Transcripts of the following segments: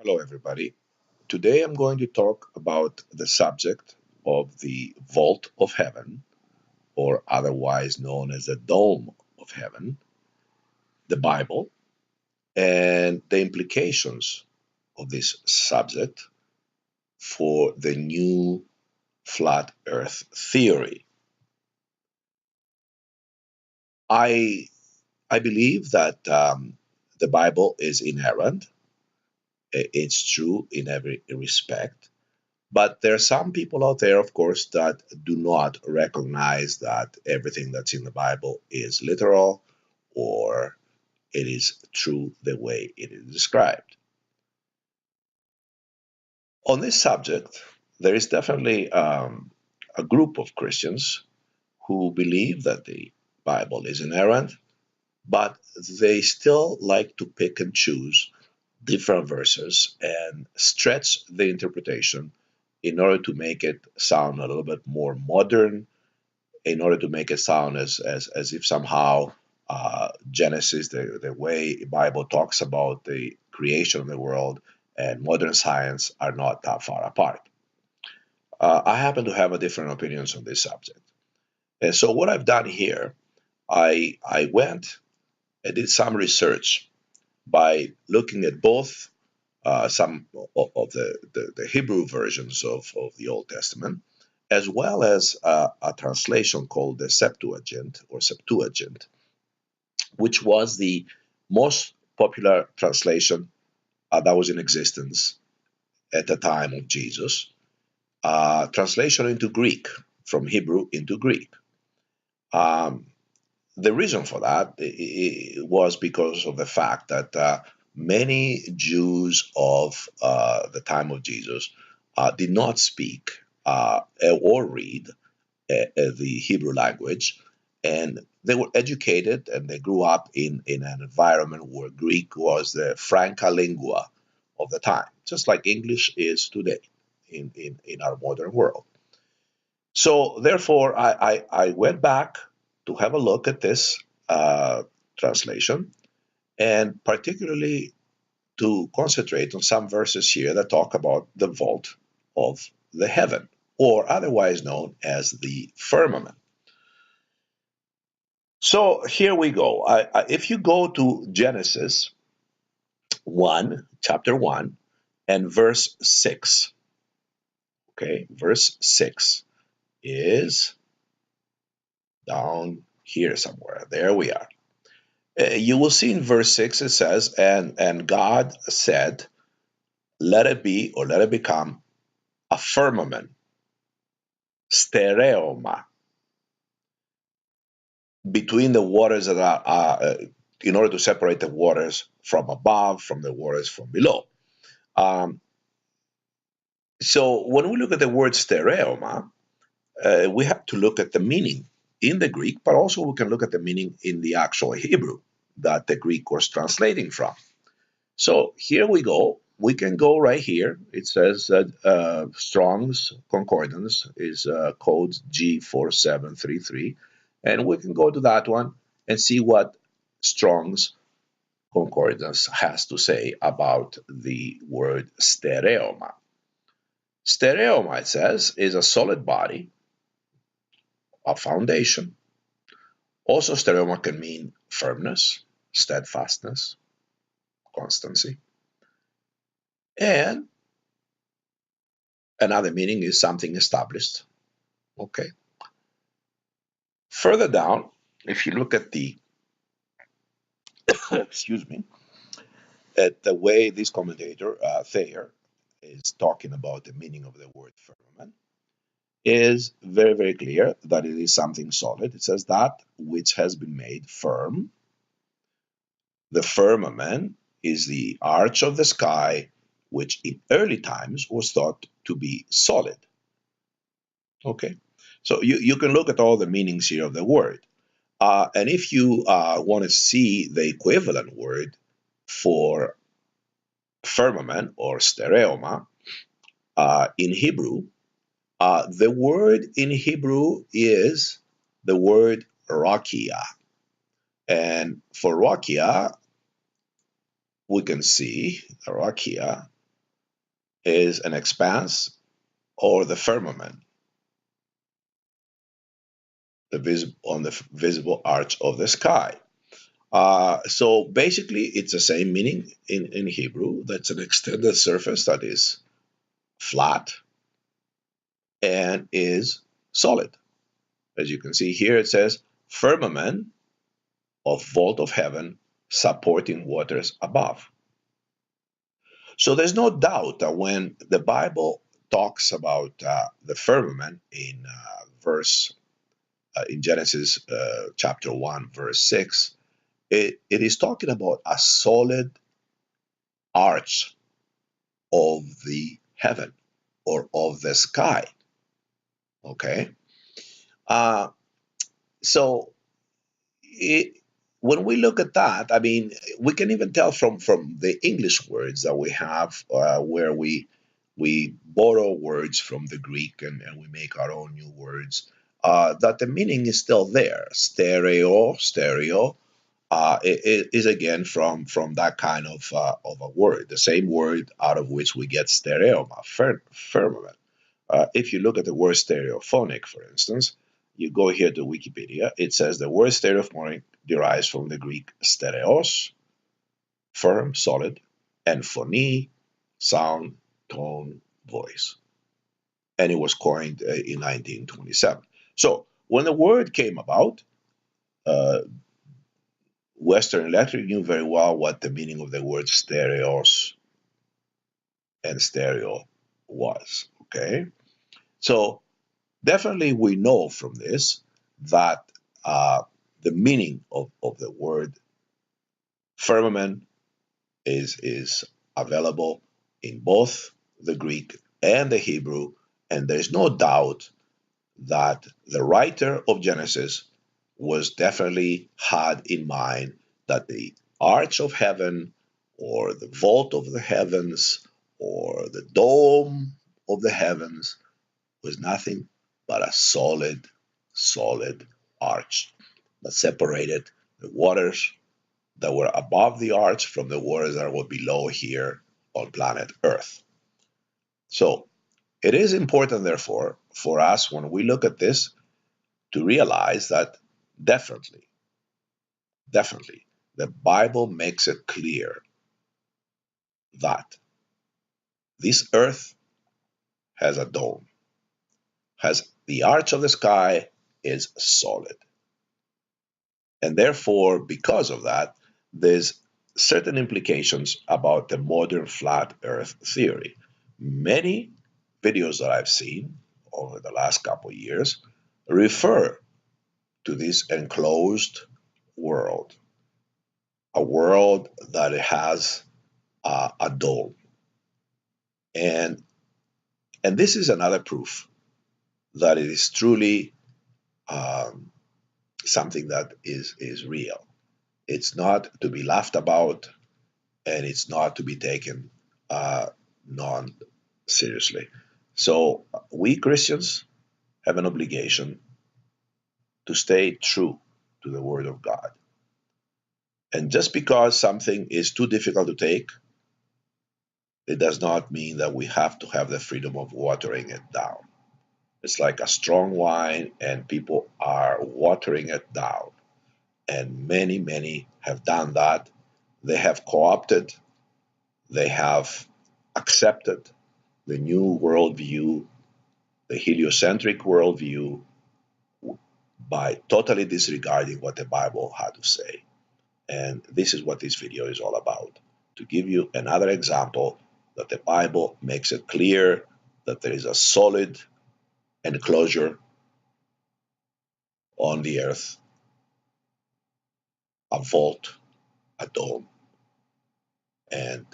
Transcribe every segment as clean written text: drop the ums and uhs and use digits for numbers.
Hello, everybody. Today I'm going to talk about the subject of the vault of heaven, or otherwise known as the dome of heaven, the Bible, and the implications of this subject for the new flat earth theory. I, I believe that the Bible is inerrant, it's true in every respect. But there are some people out there, of course, that do not recognize that everything that's in the Bible is literal or it is true the way it is described. On this subject, there is definitely a group of Christians who believe that the Bible is inerrant, but they still like to pick and choose different verses and stretch the interpretation in order to make it sound a little bit more modern, in order to make it sound as if somehow Genesis, the way the Bible talks about the creation of the world, and modern science are not that far apart. I happen to have a different opinions on this subject. And so what I've done here, I went and did some research by looking at both some of the Hebrew versions of the Old Testament, as well as a translation called the Septuagint, which was the most popular translation that was in existence at the time of Jesus. Translation into Greek, from Hebrew into Greek. Um, the reason for that was because of the fact that many Jews of the time of Jesus did not speak or read the Hebrew language, and they were educated and they grew up in an environment where Greek was the franca lingua of the time, just like English is today in our modern world. So therefore, I went back to have a look at this translation, and particularly to concentrate on some verses here that talk about the vault of the heaven, or otherwise known as the firmament. So here we go. If you go to Genesis 1, chapter 1, and verse 6, okay, verse 6 is down here somewhere. There we are. You will see in verse 6 it says, and God said, let it be, or let it become, a firmament, stereoma, between the waters that are, in order to separate the waters from above from the waters from below. Um, so when we look at the word stereoma, we have to look at the meaning in the Greek, but also we can look at the meaning in the actual Hebrew that the Greek was translating from. So here we go. We can go right here. It says that Strong's Concordance is code G4733. And we can go to that one and see what Strong's Concordance has to say about the word stereoma. Stereoma, it says, is a solid body, a foundation. Also, stereoma can mean firmness, steadfastness, constancy. And another meaning is something established. Okay. Further down, if you look at the excuse me, at the way this commentator Thayer is talking about the meaning of the word firmament, is very very clear that it is something solid. It says that which has been made firm. The firmament is the arch of the sky, which in early times was thought to be solid. Okay, so you can look at all the meanings here of the word. And if you want to see the equivalent word for firmament or stereoma in Hebrew, the word in Hebrew is the word rakia. And for rakia, we can see rakia. is an expanse or the firmament, on the visible arch of the sky. So basically, it's the same meaning in Hebrew. That's an extended surface that is flat and is solid. As you can see here, it says firmament of vault of heaven supporting waters above. So there's no doubt that when the Bible talks about the firmament in Genesis chapter 1, verse 6, it is talking about a solid arch of the heaven or of the sky. Okay? Uh, so it, when we look at that, I mean, we can even tell from the English words that we have, where we borrow words from the Greek and we make our own new words, that the meaning is still there. Stereo, it is again from that kind of a word, the same word out of which we get stereoma, firmament. If you look at the word stereophonic, for instance, you go here to Wikipedia, it says the word stereophonic derives from the Greek stereos, firm, solid, and phony, sound, tone, voice. And it was coined in 1927. So when the word came about, uh, Western Electric knew very well what the meaning of the word stereos and stereo was. Okay, so definitely we know from this that the meaning of the word firmament is available in both the Greek and the Hebrew, and there's no doubt that the writer of Genesis was definitely had in mind that the arch of heaven or the vault of the heavens or the dome of the heavens was nothing but a solid arch that separated the waters that were above the arch from the waters that were below here on planet Earth. So it is important, therefore, for us when we look at this to realize that definitely, definitely, the Bible makes it clear that this earth has a dome, has the arch of the sky is solid. And therefore, because of that, there's certain implications about the modern flat earth theory. Many videos that I've seen over the last couple of years refer to this enclosed world, a world that has a dome. And, and this is another proof that it is truly um, something that is real. It's not to be laughed about, and it's not to be taken non seriously. So we Christians have an obligation to stay true to the Word of God. And just because something is too difficult to take, it does not mean that we have to have the freedom of watering it down. It's like a strong wine, and people are watering it down. And many have done that. They have co opted, they have accepted the new worldview, the heliocentric worldview, by totally disregarding what the Bible had to say. And this is what this video is all about, to give you another example that the Bible makes it clear that there is a solid enclosure on the earth, a vault, a dome, and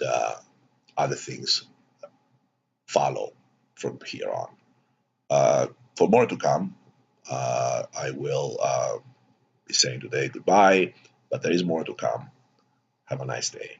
other things follow from here on. For more to come, I will be saying today goodbye, but there is more to come. Have a nice day.